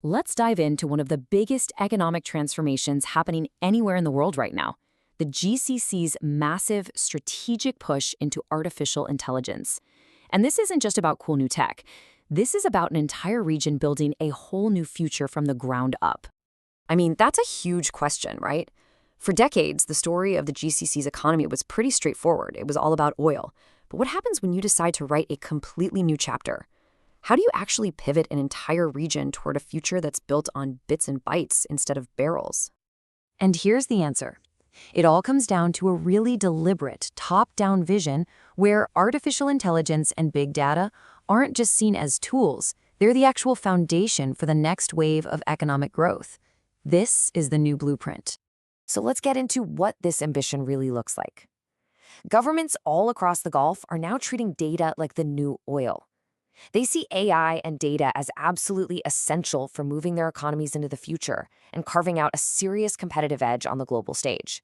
Let's dive into one of the biggest economic transformations happening anywhere in the world right now, the GCC's massive strategic push into artificial intelligence. And this isn't just about cool new tech. This is about an entire region building a whole new future from the ground up. I mean, that's a huge question, right? For decades, the story of the GCC's economy was pretty straightforward. It was all about oil. But what happens when you decide to write a completely new chapter? How do you actually pivot an entire region toward a future that's built on bits and bytes instead of barrels? And here's the answer. It all comes down to a really deliberate, top-down vision where artificial intelligence and big data aren't just seen as tools, they're the actual foundation for the next wave of economic growth. This is the new blueprint. So let's get into what this ambition really looks like. Governments all across the Gulf are now treating data like the new oil. They see AI and data as absolutely essential for moving their economies into the future and carving out a serious competitive edge on the global stage.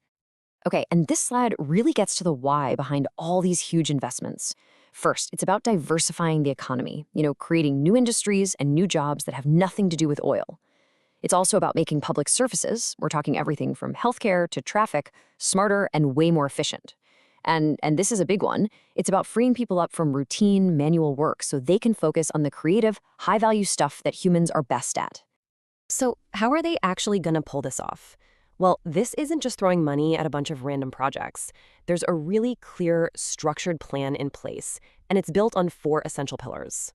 Okay, and this slide really gets to the why behind all these huge investments. First, it's about diversifying the economy, creating new industries and new jobs that have nothing to do with oil. It's also about making public services, we're talking everything from healthcare to traffic, smarter and way more efficient. And this is a big one. It's about freeing people up from routine, manual work so they can focus on the creative, high-value stuff that humans are best at. So how are they actually going to pull this off? Well, this isn't just throwing money at a bunch of random projects. There's a really clear, structured plan in place, and it's built on 4 essential pillars.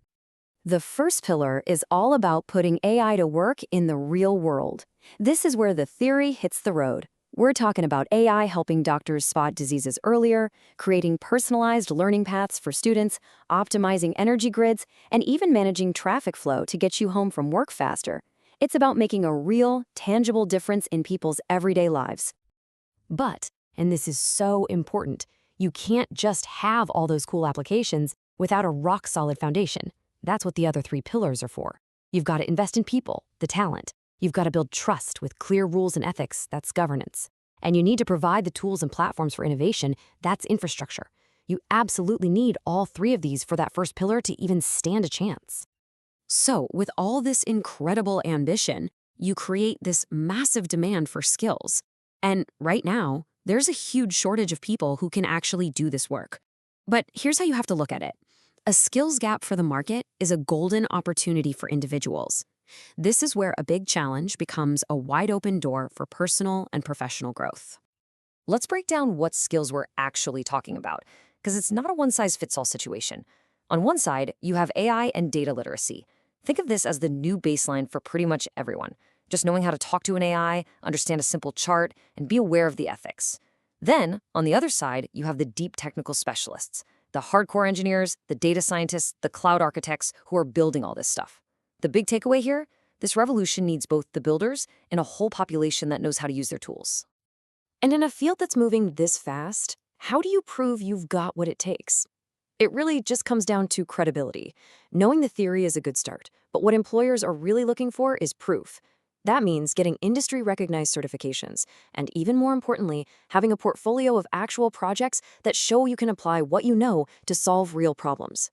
The first pillar is all about putting AI to work in the real world. This is where the theory hits the road. We're talking about AI helping doctors spot diseases earlier, creating personalized learning paths for students, optimizing energy grids, and even managing traffic flow to get you home from work faster. It's about making a real, tangible difference in people's everyday lives. But, and this is so important, you can't just have all those cool applications without a rock-solid foundation. That's what the other 3 pillars are for. You've got to invest in people, the talent. You've got to build trust with clear rules and ethics, that's governance. And you need to provide the tools and platforms for innovation, that's infrastructure. You absolutely need all 3 of these for that first pillar to even stand a chance. So, with all this incredible ambition, you create this massive demand for skills. And right now, there's a huge shortage of people who can actually do this work. But here's how you have to look at it. A skills gap for the market is a golden opportunity for individuals. This is where a big challenge becomes a wide-open door for personal and professional growth. Let's break down what skills we're actually talking about, because it's not a one-size-fits-all situation. On one side, you have AI and data literacy. Think of this as the new baseline for pretty much everyone. Just knowing how to talk to an AI, understand a simple chart, and be aware of the ethics. Then, on the other side, you have the deep technical specialists, the hardcore engineers, the data scientists, the cloud architects who are building all this stuff. The big takeaway here? This revolution needs both the builders and a whole population that knows how to use their tools. And in a field that's moving this fast, how do you prove you've got what it takes? It really just comes down to credibility. Knowing the theory is a good start, but what employers are really looking for is proof. That means getting industry-recognized certifications, and even more importantly, having a portfolio of actual projects that show you can apply what you know to solve real problems.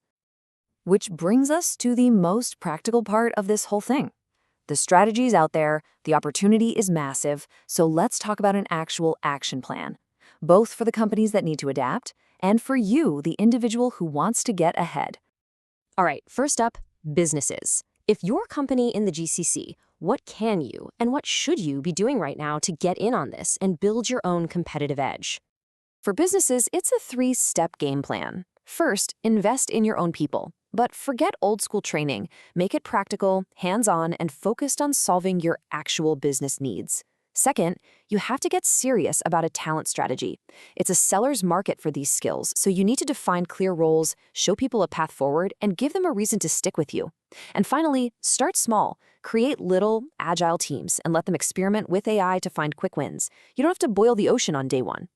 Which brings us to the most practical part of this whole thing. The strategy's out there, the opportunity is massive, so let's talk about an actual action plan, both for the companies that need to adapt and for you, the individual who wants to get ahead. All right, first up, businesses. If you're a company in the GCC, what can you and what should you be doing right now to get in on this and build your own competitive edge? For businesses, it's a 3-step game plan. First, invest in your own people. But forget old-school training. Make it practical, hands-on, and focused on solving your actual business needs. Second, you have to get serious about a talent strategy. It's a seller's market for these skills, so you need to define clear roles, show people a path forward, and give them a reason to stick with you. And finally, start small. Create little, agile teams and let them experiment with AI to find quick wins. You don't have to boil the ocean on day one.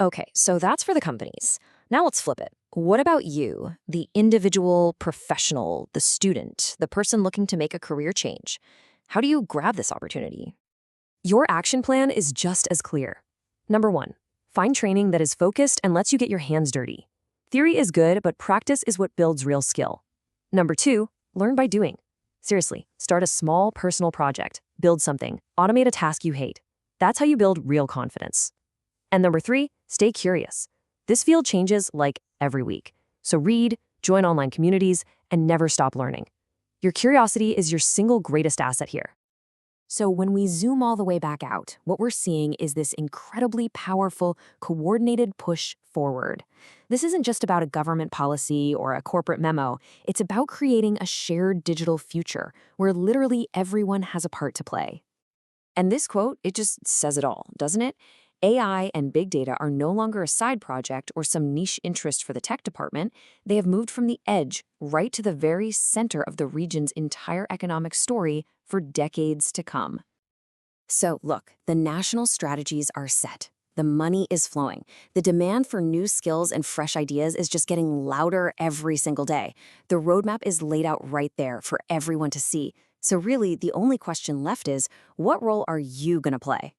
Okay, so that's for the companies. Now let's flip it. What about you, the individual professional, the student, the person looking to make a career change? How do you grab this opportunity? Your action plan is just as clear. Number 1, find training that is focused and lets you get your hands dirty. Theory is good, but practice is what builds real skill. Number 2, learn by doing. Seriously, start a small personal project, build something, automate a task you hate. That's how you build real confidence. And number 3, stay curious. This field changes like every week. So read, join online communities, and never stop learning. Your curiosity is your single greatest asset here. So when we zoom all the way back out, what we're seeing is this incredibly powerful, coordinated push forward. This isn't just about a government policy or a corporate memo. It's about creating a shared digital future where literally everyone has a part to play. And this quote, it just says it all, doesn't it? AI and big data are no longer a side project or some niche interest for the tech department. They have moved from the edge right to the very center of the region's entire economic story for decades to come. So look, the national strategies are set. The money is flowing. The demand for new skills and fresh ideas is just getting louder every single day. The roadmap is laid out right there for everyone to see. So really, the only question left is, what role are you going to play?